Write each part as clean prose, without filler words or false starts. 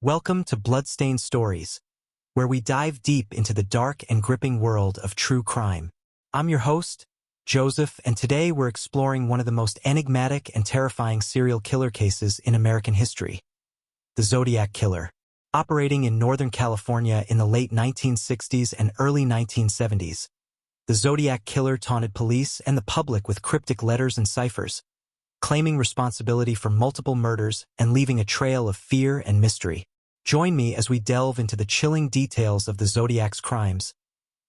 Welcome to Bloodstained Stories, where we dive deep into the dark and gripping world of true crime. I'm your host, Joseph, and today we're exploring one of the most enigmatic and terrifying serial killer cases in American history, the Zodiac Killer. Operating in Northern California in the late 1960s and early 1970s, the Zodiac Killer taunted police and the public with cryptic letters and ciphers, claiming responsibility for multiple murders and leaving a trail of fear and mystery. Join me as we delve into the chilling details of the Zodiac's crimes,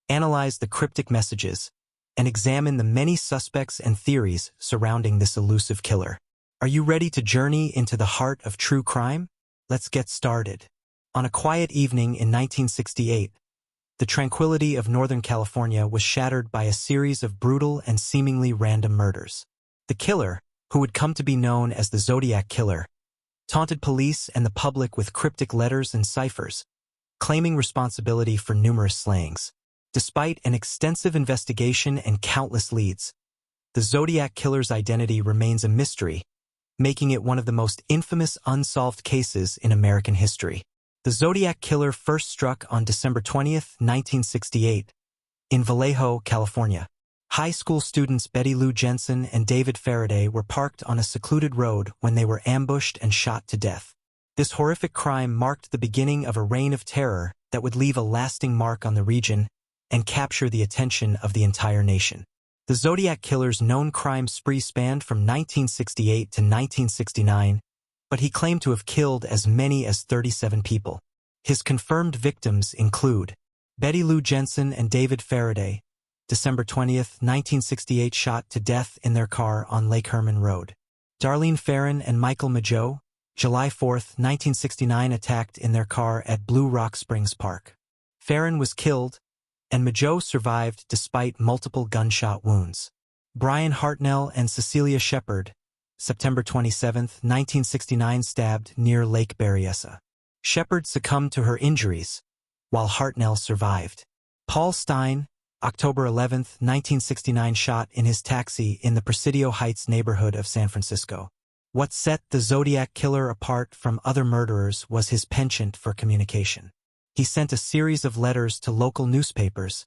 analyze the cryptic messages, and examine the many suspects and theories surrounding this elusive killer. Are you ready to journey into the heart of true crime? Let's get started. On a quiet evening in 1968, the tranquility of Northern California was shattered by a series of brutal and seemingly random murders. The killer, who would come to be known as the Zodiac Killer, taunted police and the public with cryptic letters and ciphers, claiming responsibility for numerous slayings. Despite an extensive investigation and countless leads, the Zodiac Killer's identity remains a mystery, making it one of the most infamous unsolved cases in American history. The Zodiac Killer first struck on December 20th, 1968, in Vallejo, California. High school students Betty Lou Jensen and David Faraday were parked on a secluded road when they were ambushed and shot to death. This horrific crime marked the beginning of a reign of terror that would leave a lasting mark on the region and capture the attention of the entire nation. The Zodiac Killer's known crime spree spanned from 1968 to 1969, but he claimed to have killed as many as 37 people. His confirmed victims include Betty Lou Jensen and David Faraday, December 20th, 1968, shot to death in their car on Lake Herman Road. Darlene Ferrin and Michael Mageau, July 4th, 1969, attacked in their car at Blue Rock Springs Park. Ferrin was killed, and Mageau survived despite multiple gunshot wounds. Brian Hartnell and Cecilia Shepard, September 27th, 1969, stabbed near Lake Berryessa. Shepard succumbed to her injuries, while Hartnell survived. Paul Stein, October 11th, 1969, shot in his taxi in the Presidio Heights neighborhood of San Francisco. What set the Zodiac Killer apart from other murderers was his penchant for communication. He sent a series of letters to local newspapers,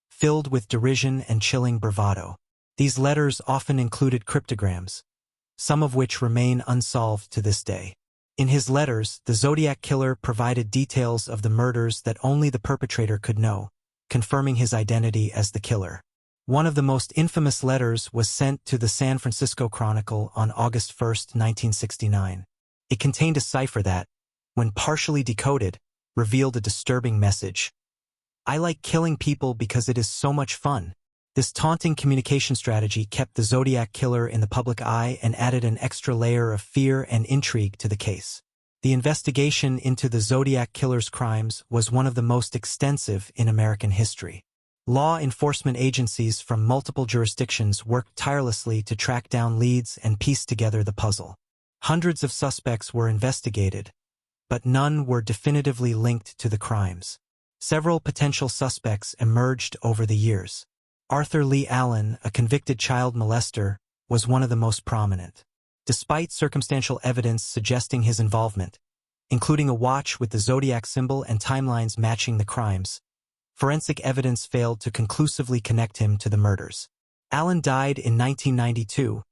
filled with derision and chilling bravado. These letters often included cryptograms, some of which remain unsolved to this day. In his letters, the Zodiac Killer provided details of the murders that only the perpetrator could know, confirming his identity as the killer. One of the most infamous letters was sent to the San Francisco Chronicle on August 1, 1969. It contained a cipher that, when partially decoded, revealed a disturbing message. "I like killing people because it is so much fun." This taunting communication strategy kept the Zodiac Killer in the public eye and added an extra layer of fear and intrigue to the case. The investigation into the Zodiac Killer's crimes was one of the most extensive in American history. Law enforcement agencies from multiple jurisdictions worked tirelessly to track down leads and piece together the puzzle. Hundreds of suspects were investigated, but none were definitively linked to the crimes. Several potential suspects emerged over the years. Arthur Lee Allen, a convicted child molester, was one of the most prominent. Despite circumstantial evidence suggesting his involvement, including a watch with the Zodiac symbol and timelines matching the crimes, forensic evidence failed to conclusively connect him to the murders. Allen died in 1992,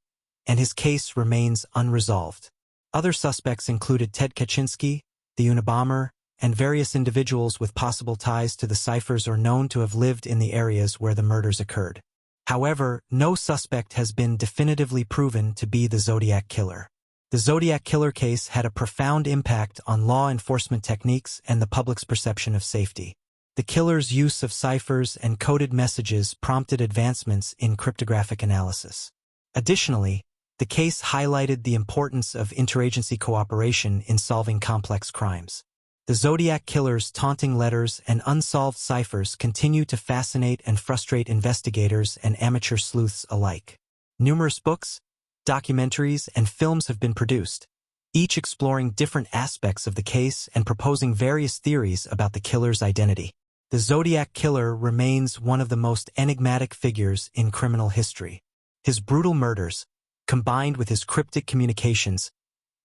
and his case remains unresolved. Other suspects included Ted Kaczynski, the Unabomber, and various individuals with possible ties to the ciphers or known to have lived in the areas where the murders occurred. However, no suspect has been definitively proven to be the Zodiac Killer. The Zodiac Killer case had a profound impact on law enforcement techniques and the public's perception of safety. The killer's use of ciphers and coded messages prompted advancements in cryptographic analysis. Additionally, the case highlighted the importance of interagency cooperation in solving complex crimes. The Zodiac Killer's taunting letters and unsolved ciphers continue to fascinate and frustrate investigators and amateur sleuths alike. Numerous books, documentaries, and films have been produced, each exploring different aspects of the case and proposing various theories about the killer's identity. The Zodiac Killer remains one of the most enigmatic figures in criminal history. His brutal murders, combined with his cryptic communications,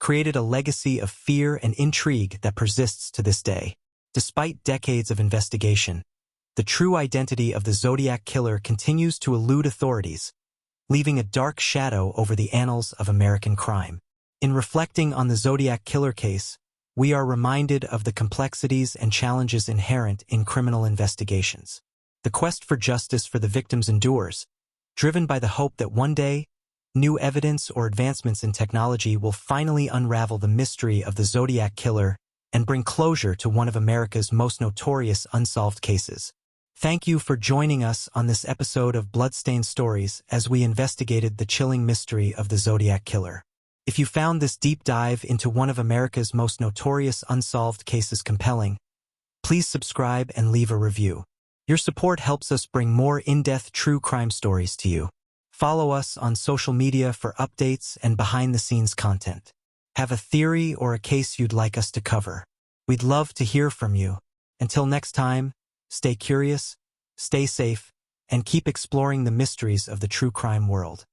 created a legacy of fear and intrigue that persists to this day. Despite decades of investigation, the true identity of the Zodiac Killer continues to elude authorities, leaving a dark shadow over the annals of American crime. In reflecting on the Zodiac Killer case, we are reminded of the complexities and challenges inherent in criminal investigations. The quest for justice for the victims endures, driven by the hope that one day, new evidence or advancements in technology will finally unravel the mystery of the Zodiac Killer and bring closure to one of America's most notorious unsolved cases. Thank you for joining us on this episode of Bloodstained Stories as we investigated the chilling mystery of the Zodiac Killer. If you found this deep dive into one of America's most notorious unsolved cases compelling, please subscribe and leave a review. Your support helps us bring more in-depth true crime stories to you. Follow us on social media for updates and behind-the-scenes content. Have a theory or a case you'd like us to cover? We'd love to hear from you. Until next time, stay curious, stay safe, and keep exploring the mysteries of the true crime world.